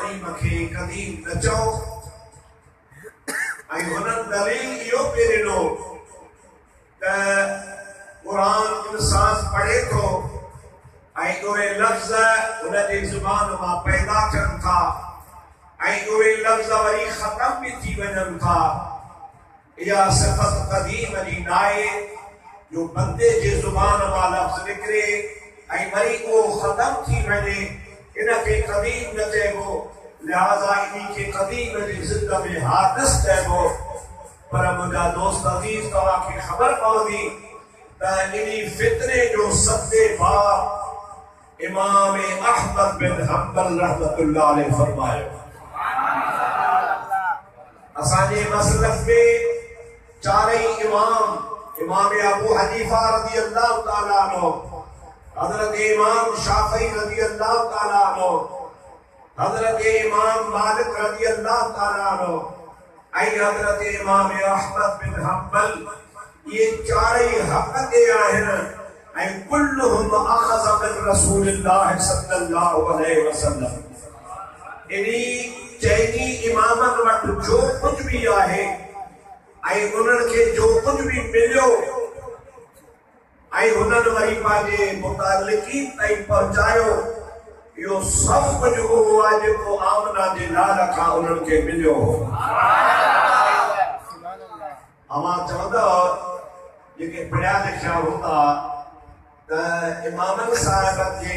करीम खे कदीम न चओ ऐं हुननि दलील इहो पियो ॾिनो त क़ुरान इंसान पढ़े थो ऐं उहे लफ़्ज़ हुनजी ज़ुबान मां पैदा थियनि था ऐं उहे लफ़्ज़ वरी ख़तम बि थी वञनि था। इहा सिफ़त क़दीम जी न आहे जो बंदे जी ज़ुबान मां लफ़्ज़ निकिरे ऐं वरी उहो ख़तम थी वञे, इनखे क़दीम न चइबो। लिहाज़ा इन खे क़दीम जी ज़िद में हादिस चइबो। पर मुंहिंजा दोस्त अज़ीज़, तव्हांखे ख़बर पवंदी त इन फितरे जो सदे बाप इमाम अहमद बिन हंबल रहमतुल्लाह अलैहि फरमायो। असांजे मसलक में चारई इमाम अबू हनीफा रज़ी अल्लाह ताला अन्हु, हज़रत इमाम शाफ़ी रज़ी अल्लाह ताला अन्हु, हज़रत इमाम मालिक रज़ी अल्लाह ताला अन्हु ऐं हज़रत इमाम अहमद बिन हंबल, ये चारई हक़ ते आहिनि ऐं कुल्लुहुम अख़ज़ मिन रसूलिल्लाह सल्लल्लाहु अलैहि वसल्लम। इन्ही चइनी इमामनि वटि जो कुझु बि आहे ऐं उन्हनि खे जो कुझु बि मिलियो ऐं हुननि वरी पंहिंजे मुतालिकीन ताईं पहुचायो, इहो सभु कुझु उहो आहे जेको आमना जे लाल खां उन्हनि खे मिलियो हो। अवां चवंदा जेके पढ़िया लिखिया हूंदा त इमामनि साहिबनि जे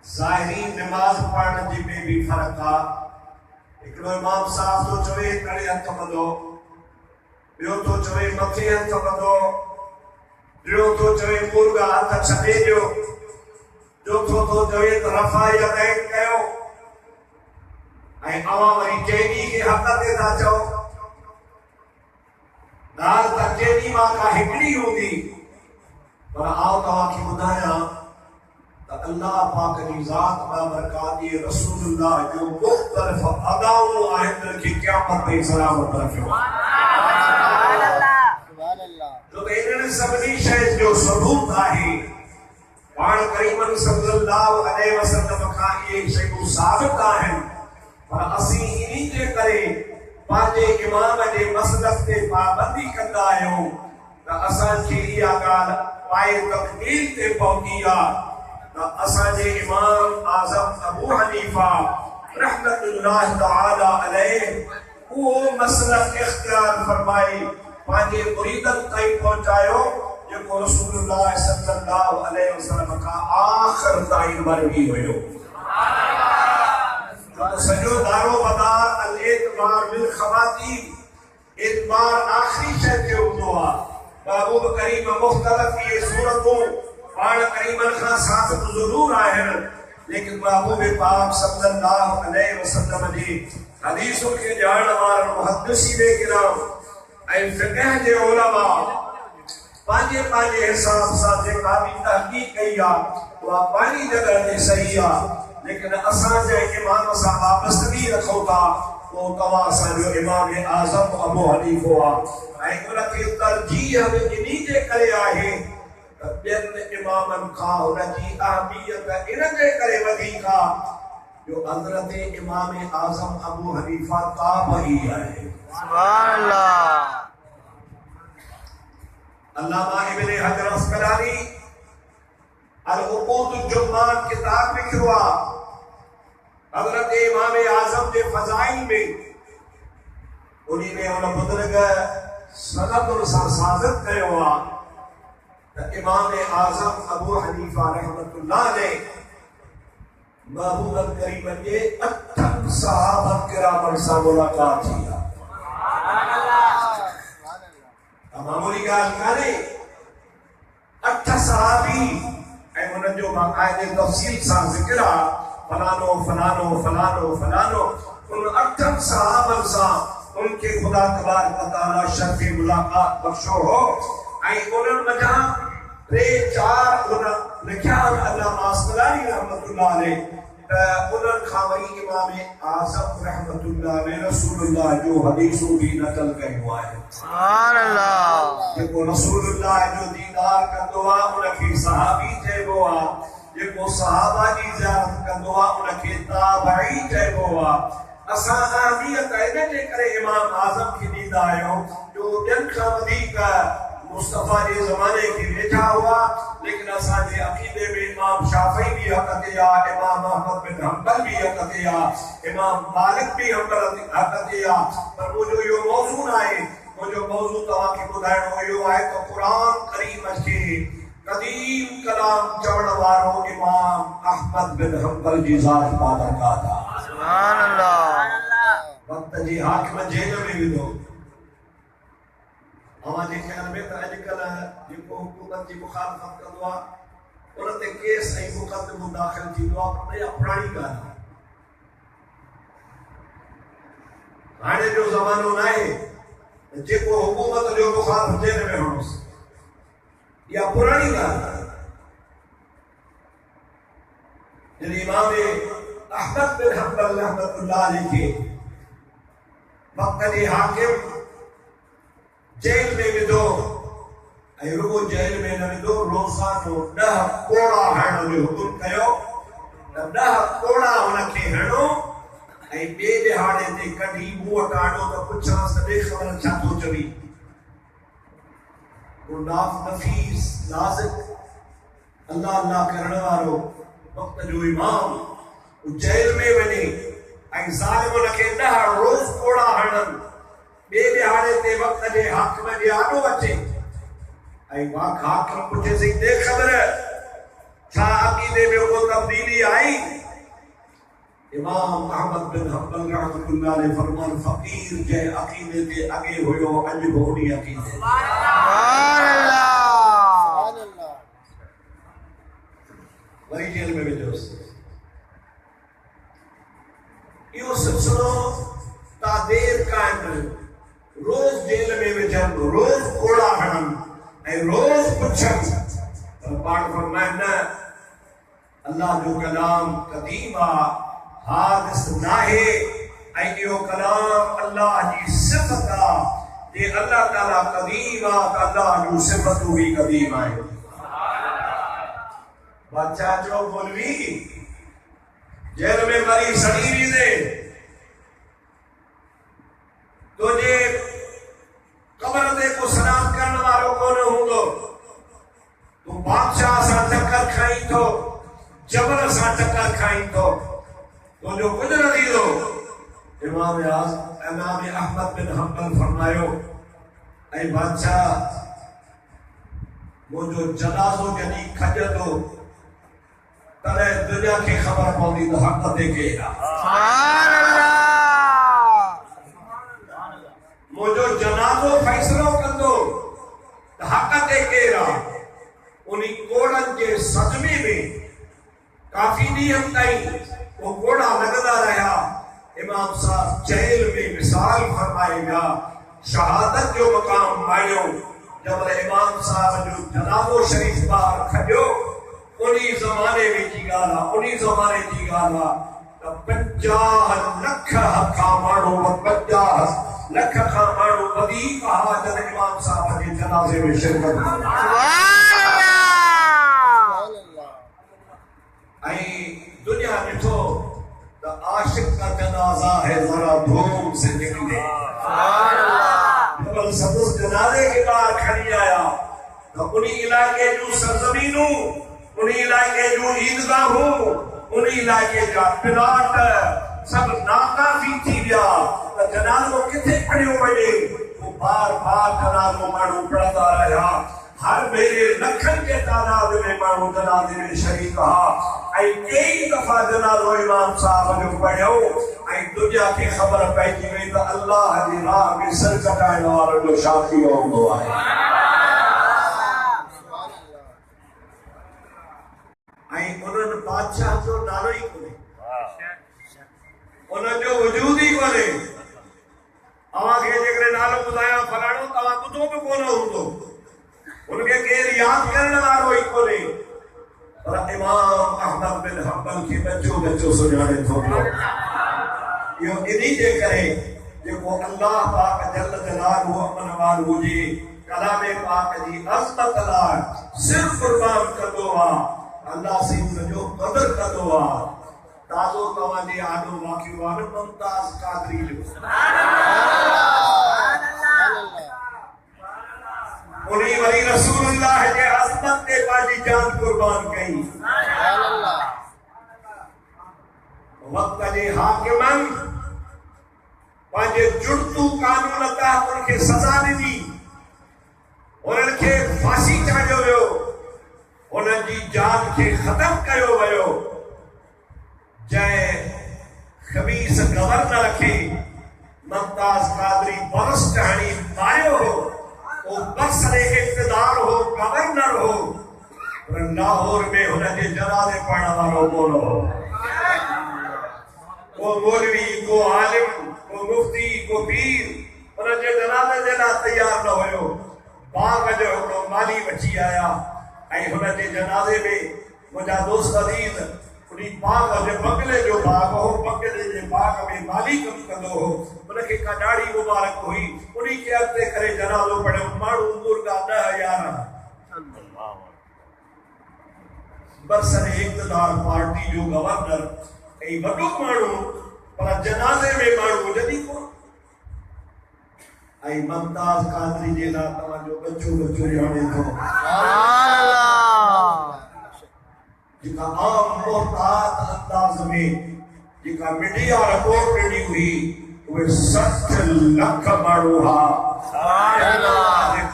ज़ाहिरी नमाज़ पढ़ण जी में भी फ़र्क़ु आहे। हिकिड़ो इमाम साहब थो चवे कड़े हथ ॿधो, ॿियो थो चवे मथे हथ ॿधो, टियों थो चवे मुर्गा हथ छॾे ॾियो, चौथो थो चवे त रफ़ा यदैन कयो ऐं अवां वरी चइनी खे हक़ ते था चओ। ॻाल्हि त चइनी मां का हिकिड़ी हूंदी, पर आओ तव्हांखे ॿुधायां अल्लाह पाक जी ज़ात बाबरकात ये रसूलुल्लाह जो मुख़्तलिफ़ अदाऊं आहिनि कि क़यामत ताईं सलामत रखियो। सुभान अल्लाह, सुभान अल्लाह। तो इन्हनि सभिनी शइ जो सबूत आहे पाण करीमन सल्लल्लाहु अलैहि वसल्लम खां इहे शयूं साबित आहिनि, पर असीं इन्ही जे करे पंहिंजे इमाम जे मसलक ते पाबंदी कंदा आहियूं त असांखे इहा ॻाल्हि पाए तकमील ते पहुती आहे। असांजे इमाम आज़म अबू हनीफा रहमतुल्लाह तआला अलैहि उहो मसलक इख्तियार फरमाई, पंहिंजे मुरीदनि ताईं पहुचायो जेको रसूलुल्लाह सल्लल्लाहु अलैहि वसल्लम खां आख़िर ताईं मरवी हुयो। सॼो दारो मदार अल एतबार बिल ख़वातीन, एतबार आख़िरी शइ ते हूंदो आहे। महबूब करीम मुख़्तलिफ़ इहे सूरतूं पाण करीमन खां साबित ज़रूर आहिनि, लेकिन महबूब पाक सल्लल्लाहु अलैहि वसल्लम जी हदीसुनि खे ॼाणण वारनि मुहद्दिसीन किराम ऐं फ़िक़ह जे उलमा पंहिंजे पंहिंजे हिसाब सां जेका बि तहक़ीक़ कई आहे उहा पंहिंजी जॻह ते सही आहे, लेकिन असां जंहिं इमाम सां वाबस्तगी रखूं था उहो तव्हां असांजो इमाम आज़म अबू हनीफो आहे ऐं उनखे तरजीह बि इन्ही जे करे आहे ॿियनि इमामनि खां हुनजी अहमियत इन जे करे वधीक आहे जो हज़रत इमाम आज़म अबू हनीफा ताबई आहे। सुभान अल्लाह। अल्लामा इब्न हजर अस्क़लानी अल उक़ूद जुम्मान किताब लिखियो आहे हज़रत इमाम आज़म जे फ़ज़ाइल में। उन्ही में हुन बुज़ुर्ग सनदुनि सां साबित कयो आहे इमाम आज़म अबू हनीफा रहमतुल्लाह ने महबूब करीम के 8 सहाबा किरामन सां मुलाकात थी आहे। मामूली ॻाल्हि कान्हे, 8 सहाबी ऐं उन्हनि जो बाक़ाइदे तफ़सील सां ज़िक्र आहे, फलानो फलानो फलानो फलानो। उन 8 सहाबनि सां उनके खुदा तबारक व तआला शर्फ़ मुलाकात बख्शो हो ऐं उन्हनि मथां 3-4 उन लिखिया अल्लामा अस्क़लानी रहमतुल्लाह अलैहि त उन्हनि खां वरी इमाम आज़म रहमतुल्लाह अलैहि रसूलुल्लाह जो हदीसूं भी नक़ल कयूं आहिनि। सुभान अल्लाह। जेको रसूलुल्लाह जो दीदार कंदो आहे उनखे सहाबी चइबो आहे जेको सहाबा जी ज़ियारत कंदो आहे उनखे ताबई चइबो आहे। असां अहमियत इन जे करे इमाम आज़म खे ॾींदा आहियूं जो ॿियनि खां वधीक मुस्तफ़ा जे ज़माने खे वेठा हुआ, लेकिन असांजे अक़ीदे में इमाम शाफ़ी भी हक़ ते आहे, इमाम अहमद बिन हंबल भी हक़ ते आहे, इमाम मालिक भी हक़ ते आहे। पर मुंहिंजो इहो मौज़ू न आहे, मुंहिंजो मौज़ू तव्हांखे ॿुधाइणो इहो आहे त क़ुरान करीम खे कदीम कलाम चवण वारो इमाम अहमद बिन हंबल जी ज़ात बाबरकात आहे। सुभान अल्लाह। वक्त जी हाकिम जेल में विधो। हमारे ख्याल में तो अॼुकल्ह जेको हुकूमत जी मुखालफ़त कंदो आहे उन ते केस ऐं मुक़दमो दाख़िल थींदो आहे, पर इहा पुराणी ॻाल्हि आहे। हाणे जो ज़मानो न आहे जेको हुकूमत जो मुखालिफ़ जेल में हणोसि, इहा पुराणी ॻाल्हि आहे। जॾहिं इमाम अहमद बिन हंबल रहमतुल्लाह अलैहि खे वक्त जे हाकिम जेल में विधो, ऐं रुगो जेल में न विधो, रोज़ानो 10 कोड़ा हणण जो हुकुम कयो त 10 कोड़ा हुनखे हणो ऐं ॿिए ॾिहाड़े ते कढी मूं वटि आणो त पुछांसि त ॾे ख़बर छा थो चवी। गुरदास नफ़ीस नाज़िक अल्लाह अल्लाह करण वारो वक्त जो इमाम जेल में वञे ऐं ज़ालिम हुनखे 10 रोज़ कोड़ा हणनि, ॿिए ॾिहाड़े ते वक्त जे हाकिम जे आॾो अचे ऐं हाकिम पुछेसि दे ख़बर छा अक़ीदे में को तब्दीली आई। इमाम अहमद बिन हंबल रहमतुल्लाह अलैहि फरमान फ़कीर जे अक़ीदे ते अॻे हुयो, अॼु बि उन्ही अक़ीदे। सुभान अल्लाह। वरी जेल में विधोसि। इहो सिलसिलो ता देर कायम रहियो। रोज जेल में विझनि, रोज कोड़ा हणनि ऐं रोज पुछनि, पर पाण फरमाइनि न अल्लाह जो कलाम कदीम आहे, हादिस नाहे, ऐं इहो कलाम अल्लाह जी सिफ़त आहे। जे अल्लाह ताला कदीम आहे त अल्लाह जूं सिफ़तूं बि कदीम आहिनि। बादशाह चयो मौलवी जेल में मरी सड़ी वेंदे, तुझे कब्र ते को सलाम करण वारो कोन हूंदो, तूं बादशाह सां टक्कर खाई थो, जबल सां टक्कर खाई थो, तुंहिंजो कुझु न थींदो। इमाम अहमद बिन हंबल फरमायो, ऐं बादशाह मुंहिंजो जनाज़ो जॾहिं खॼंदो तॾहिं दुनिया खे ख़बर पवंदी त हक़ ते केरु आहे। मुझो जनाज़ो फैसलो कंदो त हक़ ते केरु आहे। उन कोड़नि जे सदमे में काफ़ी ॾींहं ताईं वो कोड़ा लॻंदा रहिया। इमाम साहब जेल में मिसाल फरमाए विया, शहादत जो मक़ाम माणियो। जब इमाम साहब जो जनाज़ो शरीफ ॿाहिरि खॼो, उन्ही ज़माने में जी ॻाल्हि आहे, उन्ही ज़माने जी ॻाल्हि आहे त 50 लख खां माण्हू, 50 लख खां माण्हू वधीक हाज़िर इमाम साहब जे जनाज़े में शिरकत ऐं दुनिया ॾिठो त आशिक का जनाज़ा है ज़रा धूम से निकले। जब सदुस जनाज़े के ॿाहिरि खणी आया त उन इलाइक़े जूं सरज़मीनूं, उन इलाइक़े जूं ईदगाहूं, उन इलाइक़े जा प्लाट सब नाकाफ़ी थी विया त जनाज़ो किथे खणियो वञे। वो बार बार जनाज़ो माण्हू पढ़ंदा रहिया। हर भेरे लखनि जे तादाद में माण्हू जनाज़े में शरीक हुआ ऐं कई दफ़ा जनाज़ो इमाम साहब जो पढ़ियो ऐं दुनिया खे ख़बर पइजी वई त अल्लाह जी राह में सर कटाइण वारो जो शाफ़ी हूंदो आहे। ऐं उन्हनि बादशाह जो नालो ई कोन्हे, उनजो वजूद ही कोन्हे। अवांखे जेकॾहिं नालो ॿुधायां फलाणो, तव्हां ॿुधो बि कोन हूंदो, उनखे केरु यादि करण वारो ई कोन्हे। पर इमाम अहमद बिन हंबल खे बचो बचो सुञाणे थो पियो। इहो इन्ही जे करे जेको अल्लाह पाक जल जलालहू अमन वारो हुजे, कलाम पाक जी अज़मत लाइ सिर कुर्बान कंदो आहे। अल्लाह से जो कदर कंदो आहे ताज़ो तव्हांजे आॾो वाक़ियो आहे मुमताज़ कादरी जो उन्हीं वरी रसूलुल्लाह जे अज़मत ते पंहिंजी जान कुर्बान कई वक्त जे हाकिमन पंहिंजे जुड़तू कानून तहत उनखे सज़ा ॾिनी उन्हनि खे फांसी चाढ़ियो वियो उन्हनि जी जान खे ख़त्म कयो वियो जंहिं ख़बीस गवर्नर खे मुमताज़ कादरी बरस हणी मारियो हो वो बरसरे इक़्तिदार हो गवर्नर हो पर लाहौर में हुनजे जनाज़े पढ़ण वारो मोलो हो को मौलवी को आलिम को मुफ्ती को पीर हुनजे जनाज़े जे लाइ तैयार न हुयो बाग जो हिकिड़ो माली बची आया ऐं हुनजे जनाज़े में मुंहिंजा दोस्त अज़ीज़ उन्हीं बाग जे बंगले जो बाग हो बंगले जे बाग में माली कम कंदो हो उनखे का ॾाढ़ी मुबारक हुई उन्हीं खे अॻिते करे जनाज़ो पढ़ियो माण्हू मुर्गा 10,000 बरसरे इक़्तिदार पार्टी जो गवर्नर ऐं वॾो माण्हू पर जनाज़े में माण्हू जॾहिं कोन ऐं मुमताज़ कादरी जे लाइ तव्हांजो बच्चो ॼाणे थो जेका आम मोहतात अंदाज़ में जेका मीडिया रिपोर्ट ॾिनी हुई उहे 60 लख माण्हू हुआ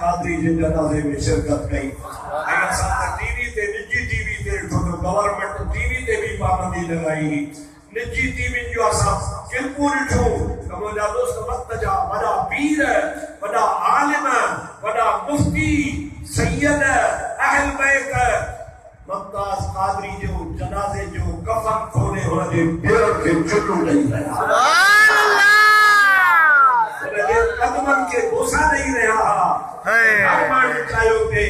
कादरी जे जनाज़े में शिरकत कई ऐं असां त टीवी ते निजी टीवी ते ॾिठो त गवर्नमेंट टीवी ते बि पाबंदी लॻाई निजी टीवी जो असां क्लिपूं ॾिठूं त मुंहिंजा दोस्त वक़्त जा वॾा पीर वॾा आलिम वॾा मुफ्ती सैयद अहल बैत मुमताज़ कादरी जो जनाज़े जो कफन खोले हुनजे पेरनि खे चुटूं ॾेई रहिया हुनजे कदमनि खे बोसा ॾेई रहिया हुआ हर माण्हू चाहियो पिए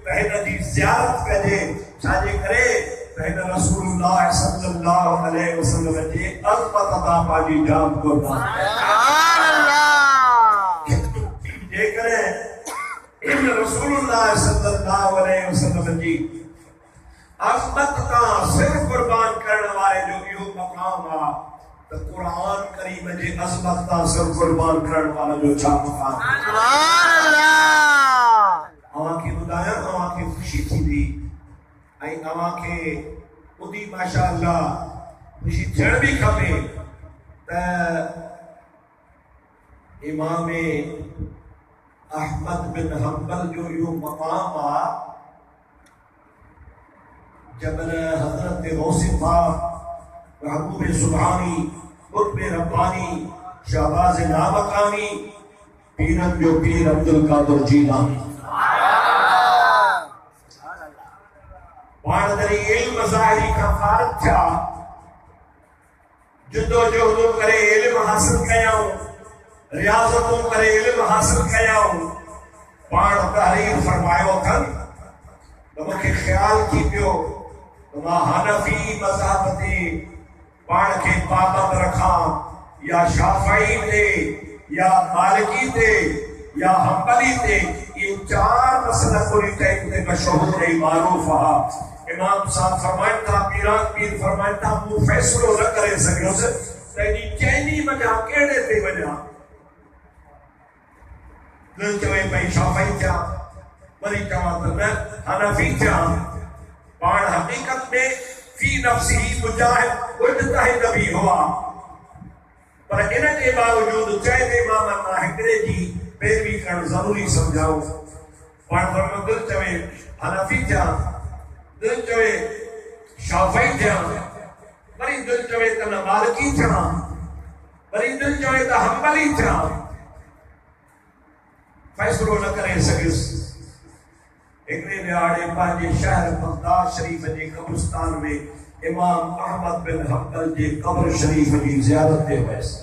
त हिन जी ज़ियारत कजे छाजे करे त हिन रसूलुल्लाह सल्लल्लाहु अलैहि वसल्लम जे अज़मत तां पंहिंजी जान कुर्बान जेकॾहिं इन रसूलुल्लाह सल्लल्लाहु अलैहि वसल्लम जी अज़मत तां सिर कुर्बान करण वारे जो इहो मक़ाम आहे त क़ुरान करीम जे अज़मत तां सिर कुर्बान करण वारे जो छा मक़ाम अव्हांखे ॿुधायां अव्हांखे ख़ुशी थींदी ऐं अव्हांखे ॿुधी माशाअल्लाह ख़ुशी थियण बि खपे त इमाम अहमद बिन हंबल जो इहो मक़ाम आहे जबल हजरत गौसिफा महबूब सुभानी कुतुब रब्बानी शहबाज नामकानी पीरन जो पीर अब्दुल कादिर जीलानी पाण जॾहिं इल्म ज़ाहिरी खां फारिग थिया जदोजहद करे इल्म हासिल कयूं रियाज़तूं करे इल्म हासिल कयूं पाण तहरीर फरमायो अथनि त मूंखे ख़्याल थी पियो मां हनफी मज़हब ते पाण खे पाबंद रखां या शाफ़ई ते या मालिकी ते या हंबली ते ये 4 मसला पूरी टाइम ते मशहूर ऐं मारूफ आहे इमाम साहब फरमाइनि था पीर फरमाइनि था मूं फ़ैसिलो न करे सघियुसि त एॾी चइनी वञा कहिड़े ते वञा दिलि चवे पई शाफ़ई थिया वरी चवां त न हनफी थिया पाण हकीकत में फी नफ्सी मुजाहिद मुजतहिद भी हुआ पर इन जे बावजूद चइनि इमामनि मां हिकिड़े जी पैरवी करणु ज़रूरी सम्झाऊं पाण फरमायो दिलि चवे हनफी थिया दिलि चवे शाफ़ई थिया वरी दिलि चवे त न मालिकी थिया वरी दिलि चवे त हंबली थिया फ़ैसिलो न करे सघियुसि हिकिड़े ॾियारे पंहिंजे शहर बगदाद शरीफ़ जे कब्रिस्तान में इमाम अहमद बिन हंबल जे कब्र शरीफ़ जी ज़ियारत ते वियुसि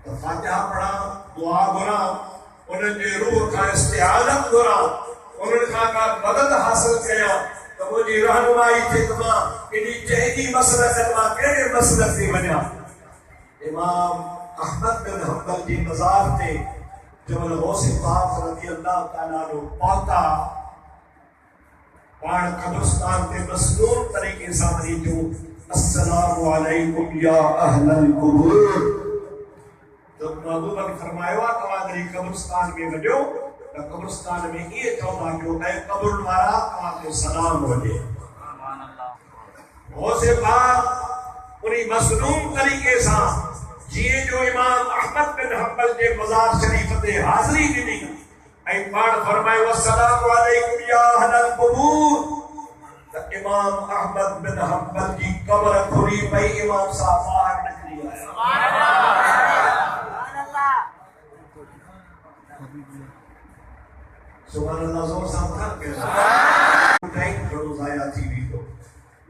त फातिहा पढ़ा दुआ घुरां उन्हनि जे रूह खां इस्तिआज़त घुरां उन्हनि खां का मदद हासिल कयां त मुंहिंजी रहनुमाई थिए त मां एॾी चइनी मसलक मां कहिड़े मसलक ते वञा इमाम अहमद बिन हंबल जी मज़ार ते जबल गौसिफा रज़ी अल्लाह ताला जो पहुता पाण कब्रिस्तान ते मसनून तरीके सां वञी थियो अस्सलामु अलैकुम या अहलल कुबूर। तो महबूब ने फरमायो तव्हां जॾहिं कब्रिस्तान में वञो त कब्रिस्तान में इहे चवंदा कयो ऐं कब्र वारा तव्हां ते सलाम हुजे। गौसे पाक उन्हीं मसनून तरीके सां जीअं जो इमाम अहमद बिन हंबल जे मज़ार शरीफ ते हाज़िरी ॾिनी ऐं पाण फरमायो अस्सलामु अलैकुम या अहलल कुबूर त इमाम अहमद बिन हंबल जी कब्र खुली पई, इमाम साहब ॿाहिरि निकिरी आया। सुभान अल्लाह जोर सां ॿुधायो पियो टाइम थोरो ज़ाया थी वेंदो,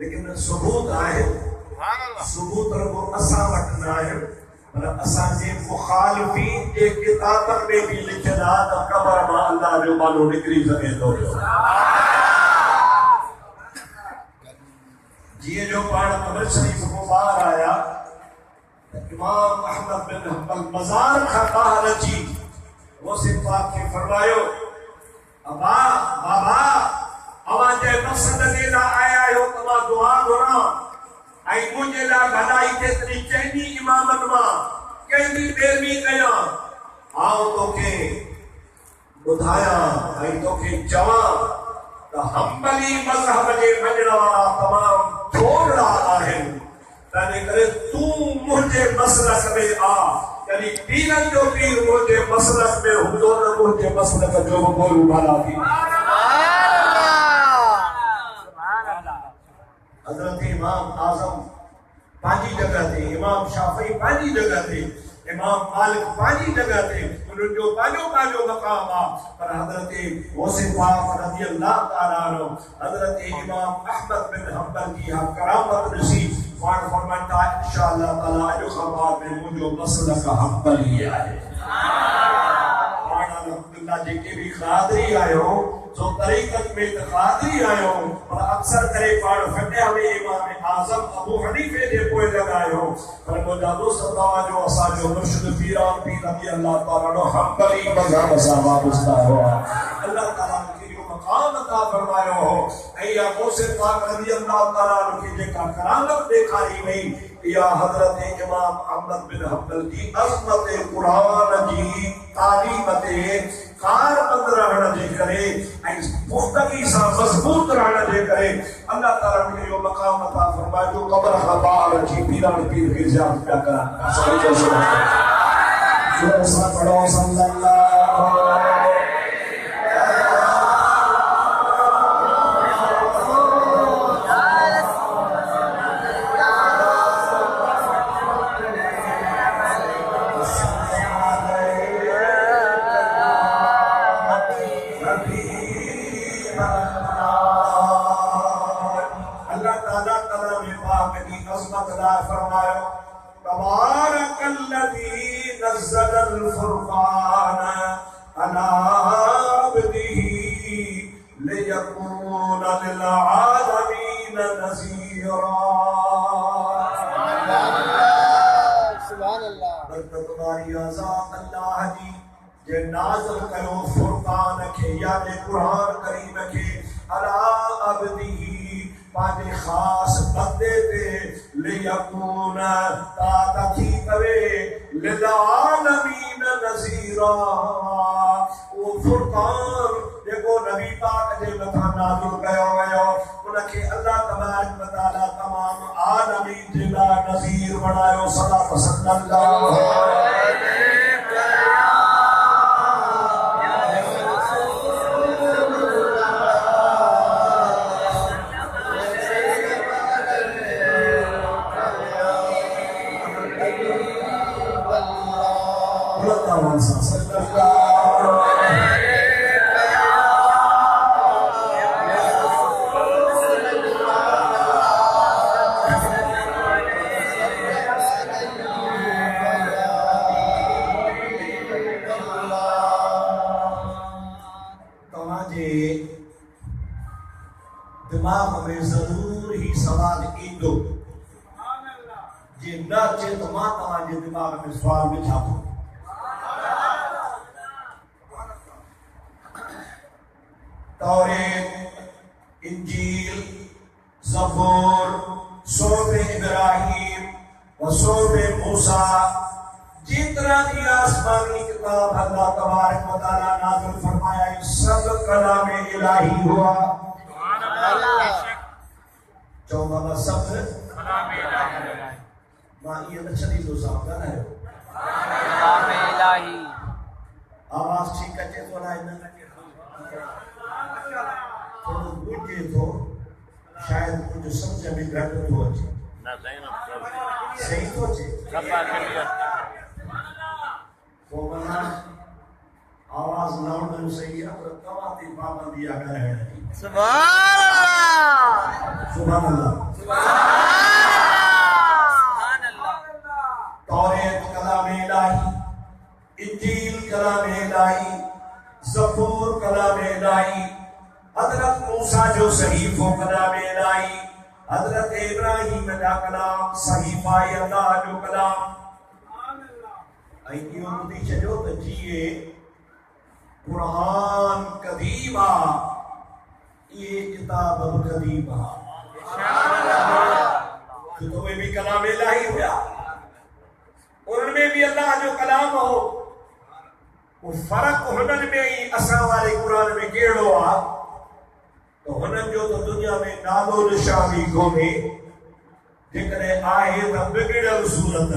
लेकिन सबूत आहे। सबूत रुगो असां वटि न आहे पर असांजे मुखालिफीन जे किताबनि में भी लिखियलु आहे त क़ब्र मां अल्लाह जो मानो निकिरी सघे थो। जीअं जो पाण कब्र शरीफ खां ॿाहिरि आया इमाम अहमद बिन हंबल मज़ार खां ॿाहिरि अची गौसे पाक खे फरमायो अबा बाबा अवां जे मक़सद जे लाइ आया आहियो तव्हां दुआ घुरा ऐं मुंहिंजे लाइ भलाई केतिरी चङी इमामनि मां कंहिंजी पैरवी कयां, आउं तोखे ॿुधायां ऐं तोखे चवां त हंबली मज़हब जे मञण वारा तमामु थोरा आहिनि, तंहिं करे तूं मुंहिंजे मसलक में आ। यानी पीरनि जो पीर मुंहिंजे मसलक में हूंदो न मुंहिंजे मसलक जो बि बोलू भला थी। हज़रत इमाम आज़म पंहिंजी जगह ते, इमाम शाफ़ी पंहिंजी जगह ते, इमाम मालिक पंहिंजी जगह ते, उन्हनि जो पंहिंजो पंहिंजो मक़ाम आहे। पर हज़रत गौसे पाक रज़ी अल्लाह ताला अन्हु हज़रत इमाम अहमद बिन हंबल जी करामत ॾिसी पाण फरमाइनि था इंशाअल्लाह ताला अॼु खां बाद में मुंहिंजो मसलक हंबली आहे। पाण अल्हम्दुलिल्लाह जेके भी क़ादरी आहियो जो तरीक़त में त क़ादरी आहियो पर अक्सर करे पाण फ़क़ह में इमाम आज़म अबू हनीफ़े जे पोइ लॻायो, पर मुंहिंजा दोस्त तव्हांजो असांजो मुर्शिद पीरान पीर रज़ी अल्लाह ताला हंबली मज़हब सां वाबस्ता हुआ। अल्लाह ताला मकाम अता फरमायो हो ऐं या गौसे पाक रज़ी अल्लाह ताला खे जेका करामत ॾेखारी वई या हज़रत इमाम अहमद बिन हंबल जी अज़मत क़ुरान जी तालीम ते कारबंद रहण जे करे ऐं पुख़्तगी सां मज़बूत रहण जे करे अल्लाह ताला खे इहो मकाम अता फरमायो जो क़ब्र खां ॿाहिरि अची पीरान पीर खे ज़ियारत पिया करनि। जोर सां पढ़ो सल्लल्लाहु नाज़िल कयो फुरक़ान खे यानी क़ुरान करीम खे अला अब्दिही पंहिंजे ख़ास बंदे ते लियकून ता थी पवे लिल आलमीन नज़ीरा। वो फुरक़ान जेको नबी पाक जे मथां नाज़िल कयो वियो उनखे अल्लाह तबारक व तआला तमाम आलमीन जे लाइ नज़ीर बणायो। सल्लल्लाहु अलैहि दिमाग में जरूर ही सवाल ईंदो जे न अचे तो मां तव्हांजे दिमाग में सवाल विझां थो। तौरेत इंजील, ज़बूर, सूरत इब्राहीम व सूरत मूसा, जितना भी आसमानी किताब अल्लाह तबारक व तआला नाज़िल फरमाया, ये सब कलाम इलाही हुआ। चौबा सब कलाम इलाही। मां ये नचली तो सावधान है कलाम इलाही। आवाज ठीक कचे तो ना इन तो बुझे तो शायद कुछ समझ में घट तो अचे ना सही तो अचे तो मना आवाज लाउड सही है पर तवाती पाबंदी अगर है सुभान अल्लाह सुभान अल्लाह सुभान अल्लाह। तौरात कलाम इलाही, इंजील कलाम इलाही, ज़बूर कलाम इलाही, हज़रत मूसा जो सहीफ़ो कलाम इलाही, हज़रत इब्राहीम का कलाम सहीफ़ा अल्लाह जो कलाम। आई इहो ॿुधी छॾियो त जीअं कुरान कदीम आहे, इहे किताब बि कदीम आहे। तो उहे बि कलाम इलाही हुया, उनमें भी अल्लाह जो कलाम हो। वो फर्क हुनन में ही असां वाले कुरान में कहिड़ो आहे तो हुननि जो तो दुनिया में नालो निशानी कोन्हे। जेकॾहिं आहे त बिगड़ियल सूरत।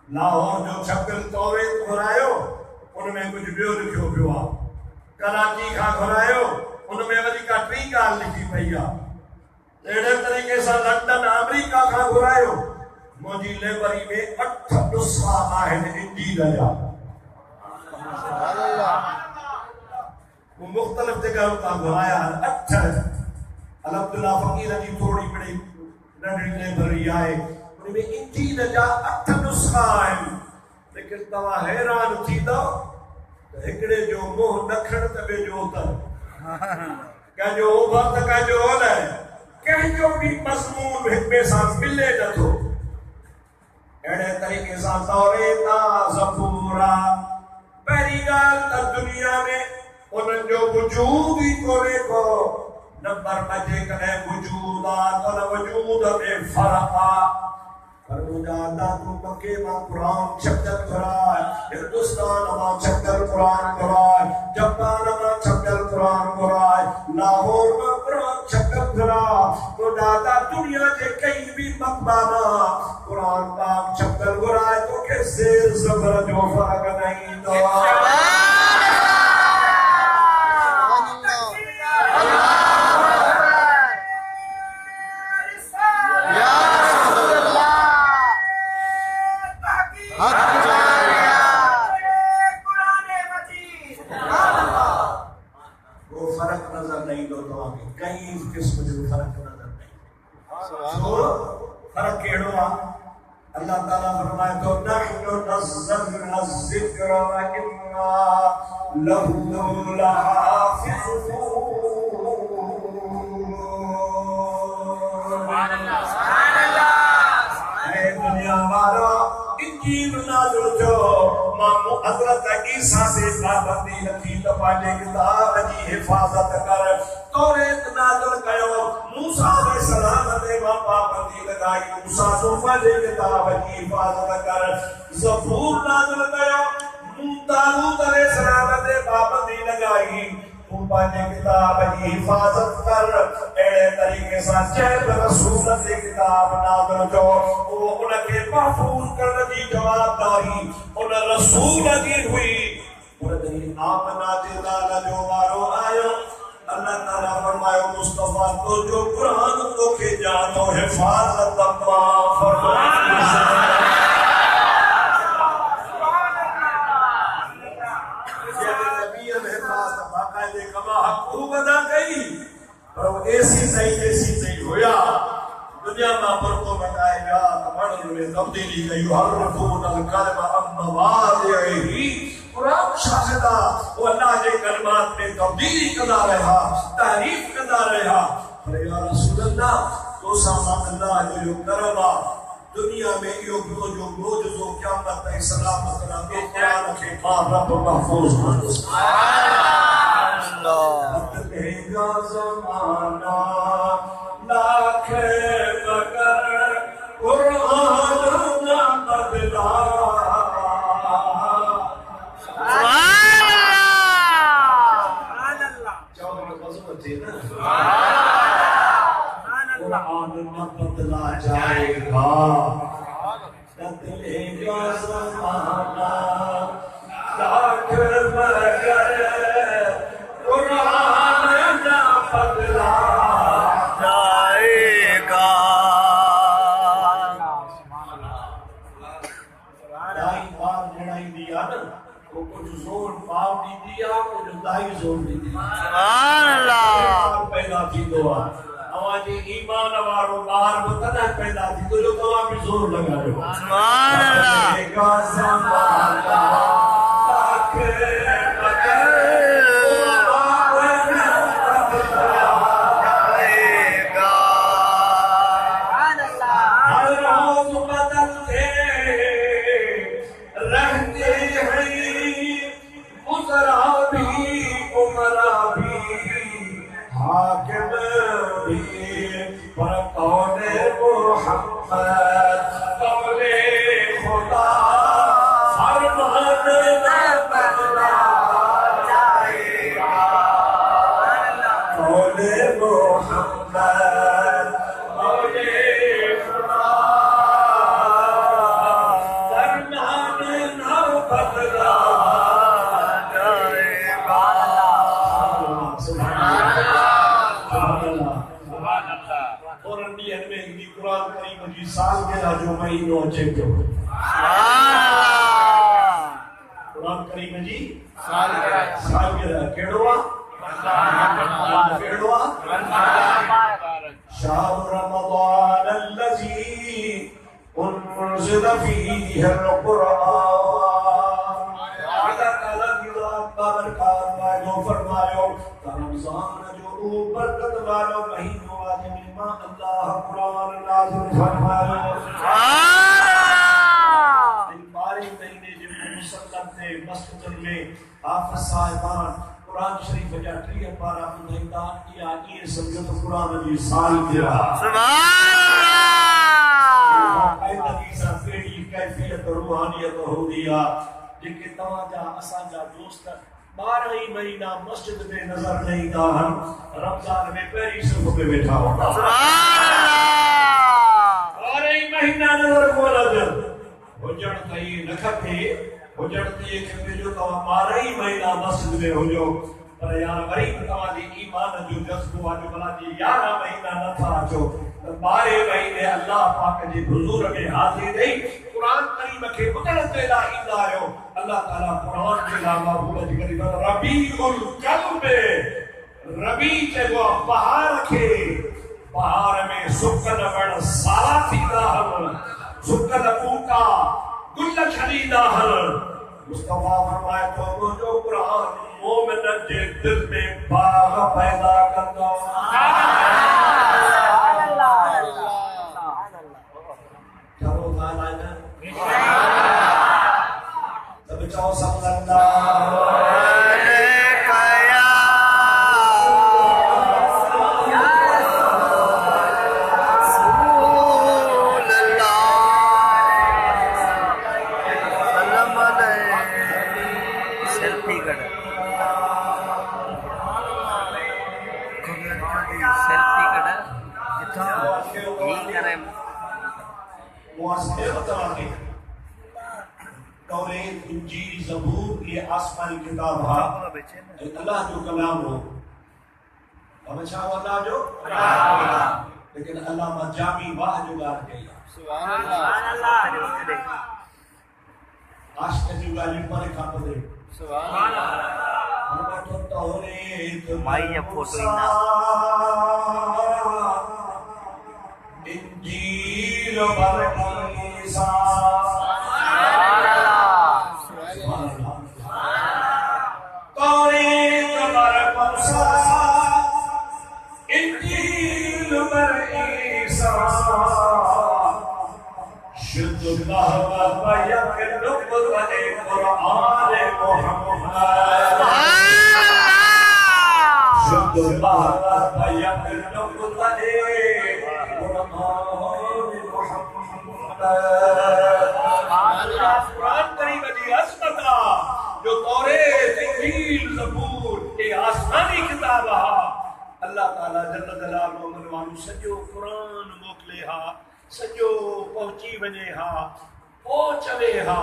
लाहौर जो छपियल तौरात घुरायो, उनमें कुछ ॿियो लिखियो पियो आहे। कराची खां घुरायो, उनमें वरी का टी ॻाल्हि लिखी पई आहे। अहिड़े तरीक़े सां लंडन अमेरिका खां घुरायो, मुंहिंजी लाइब्रेरी में 8 नुस्ख़ा आहिनि इंजील जा। वो मुख़्तलिफ़ जगह तां घुराया 8। अल्हम्दुलिल्लाह फ़कीर जी थोड़ी बड़ी नंढड़ी लाइब्रेरी आहे, उनमें इंजील जा 8 नुस्ख़ा आहिनि। लेकिन तव्हां हैरान थींदो त हिकिड़े जो मुंहुं ॾखण त ॿिए जो उतर, कंहिंजो ओभर त कंहिंजो ओलह, कंहिंजो बि मज़मून हिक ॿिए सां मिले नथो। अहिड़े तरीक़े सां तौरात, ज़बूर। पहिरीं ॻाल्हि त दुनिया में उन्हनि जो वजूद ई कोन्हे को। नंबर 2 जेकॾहिं वजूद आहे त उन वजूद में फ़र्क़ु आहे। पर मुंहिंजा दादू मके मां क़ुरान छपियल घुराए, हिंदुस्तान मां छपियल क़ुरान घुराए, जापान मां छपियल क़ुरान घुराए, लाहौर मां क़ुरान छपियल घुराए। तो दादा दुनिया जे कहीं भी मकबा मां क़ुरान पाक छपियल घुराए, तोखे ज़ेर ज़बर जो फ़र्क़ु न ईंदो। कई किस्म जो फर्क नजर नहीं। फर्क केड़ो आ? अल्लाह ताला फरमाए तो नहनु नज़्ज़लना ज़िक्र व इन्ना लहु लहाफ़िज़ून। सुभान अल्लाह सुभान अल्लाह। ऐ दुनिया वालो, इंजील नाज़िल जो मां हज़रत ईसा से पाबंदी रखी त पंहिंजे किताब जी हिफ़ाज़त कर। तौरात नाज़िल कयो, मूसा अलैहिस्सलाम ते मां पाबंदी लगाई, मूसा सूफ़ा जे किताब जी हिफ़ाज़त कर। ज़बूर नाज़िल कयो, दाऊद अलैहिस्सलाम ते पाबंदी लगाई, तू पंहिंजे किताब जी हिफ़ाज़त कर। अहिड़े तरीक़े सां जंहिं रसूल ते किताब नाज़िल जो, उहो उनखे महफ़ूज़ करण जी जवाबदारी उन रसूल जी हुई। उन आमना जे लाल जो वारो आयो, अल्लाह ताला फरमायो मुस्तफा तो जो कुरान तोखे ॼाणो हिफ़ाज़त अदा कई। पर वो ऐसी सही हुआ दुनिया में बरको मटाए विया त माण्हुनि में तब्दीली कई। हरफूनल कलमा अम्मवादिही, कुरान शाहिद आहे, वो अल्लाह जे कलमात में तब्दीली कंदा रहिया, तारीफ़ कंदा रहिया। पर या रसूल अल्लाह, तोसां मां अल्लाह जो करम आहे। दुनिया में इहो जो मोजज़ो क़यामत ताईं सलामत रहे, कुरान खे मां रब महफूज़ कंदुसि। बदलेगा ज़माना लाख मगर कुरान न बदला। कुरान न बदला जाएगा, बदलेगा ज़माना लाख मगर कुरान न बदला जाएगा। दाई बार लड़ाई दिया ना, वो कुछ जोर पाव नहीं दिया, कुछ दाई जोर नहीं दिया। सुभान अल्लाह। पैदा थी दुआ हमारी ईमान वालों बार बतना पैदा थी तो जो तवा भी जोर लगा रहे हो। सुभान अल्लाह। साल के जो महीनों अचे पियो कुरान करीम जी साल के केड़ो आ केड़ो आ शाहर रमज़ान अल्लज़ी उनज़िल फीही अल-कुरान। अल्लाह ताला की बरकत वालो फरमायो रमज़ान जो बरकत वालो महीनो आज में अल्लाह कुरान नाज़िल फरमायो। इन 12 महीने जो मुसल्लत ने मस्जिद में हाफिज़ साहिबान कुरान शरीफ जा 30 पारा ॿुधाईंदा इहा ईअं सम्झो त कुरान जी साल थी रहा। कैफियत रूहानियत हूंदी आहे जेके तव्हांजा असांजा दोस्त 12 महीना मस्जिद में नज़र न ईंदा आहिनि, रमज़ान में पहिरीं सुबुह में वेठा हूंदा। 12 महीना नज़र कोन अचनि हुजण त इहे न खपे, हुजण त इहे खपे जो तव्हां 12 महीना मस्जिद में हुजो। पर यार वरी तव्हांजी ईमान जो जज़्बो आहे जो भला जी 11 महीना नथा अचो त 12 महीने अल्लाह पाक जे हुज़ूर में हाज़िरी ॾेई कुरान करीम खे ॿुधण ते लाइ ईंदा आहियो। अल्लाह ताला कुरान जे लाइ महबूब जी करीब रबीउल क़ल्ब रबी चइबो आहे बहार खे। बहार में सुकल वण सारा थींदा आहिनि, सुकल ॿूटा गुल खिलींदा आहिनि। मुस्तफ़ा फरमाए थो मुंहिंजो कुरान मोमिन जे दिल में बाग़ पैदा कंदो। चलो गाना ना सब चौ सल्लल्लाहु ये आसमानी किताब है, अल्लाह जो कलाम हो। अब अच्छा अल्लाह जो लेकिन अल्लाह जामी वाह जो गाल कही सुभान अल्लाह आशिक जी गाली पर खापदे सुभान अल्लाह। मैं तो तोरे माई फोटो इना इंजील बरईसा कुरान करीम जी असमत जो तौरेत इंजील ज़बूर के आसमानी किताब हा अल्लाह ताला जल्ल जलालहु मनवानु सजो कुरान मोकले हा सजो पहुंची वने हा ओ चवे हा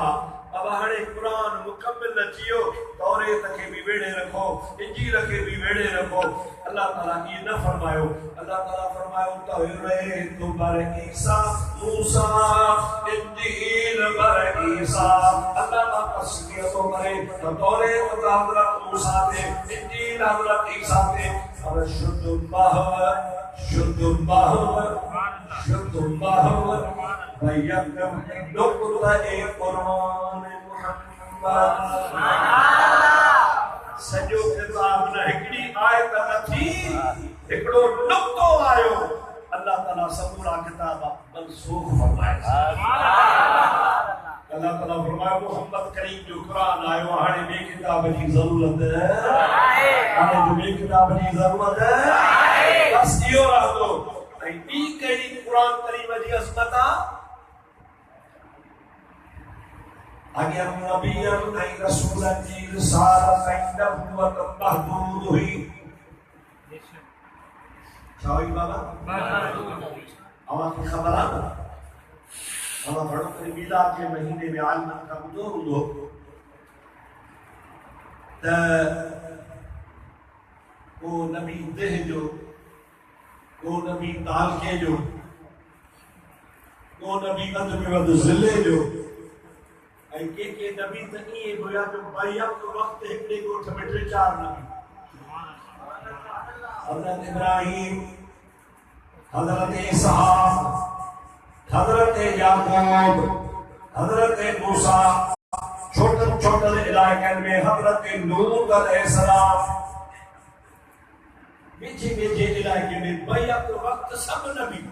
अब हाणे कुरान मुकम्मल अचियो तौरेत के भी वेड़े रखो इंजील के भी वेड़े रखो अल्लाह ताला ये न फरमायो अल्लाह ताला फरमायो तौरेत बर ईसा मूसा इंजील बर ईसा अल्लाह ताला तस्बीह तो करे तौरेत हजरत मूसा थे इंजील हजरत ईसा थे और शुद्धुल्लाह भैय्यम नुक़्ता कुरान मुहम्मद सजो किताब न हिकड़ी आयत नथी हिकड़ो नुक़्तो आयो अल्लाह ताला समूरा किताब मनसूख फरमाए अल्लाह ताला फरमायो मोहम्मद करीम जो कुरान आयो हाणे ॿिए किताब जी ज़रूरत हाणे जो ॿिए किताब जी ज़रूरत बस इहो रहंदो ऐं ॿी कहिड़ी कुरान करीम जी असमत आहे अॻियां नबीअनि ऐं रसूलनि जी रिसालत ऐं नबूवत महदूद हुई छा हुई बाबा अव्हांखे ख़बर आहे न अव्हां घणो करे मीलाद जे महीने में आलिमनि खां ॿुधो हूंदो त को नबी देह जो को नबी तालके जो को नबी वध में वध ज़िले जो ऐं के नबी त ईअं हुया जो बैयत वक़्त हिकिड़े ॻोठ में 3-4 नबी हज़रत इब्राहिम हज़रत इसहाक़ हज़रत याकूब हज़रत मूसा छोटे इलाइक़नि में हज़रत नूह अलैहिस्सलाम बिछे इलाइक़े में बैयत वक़्त सब नबी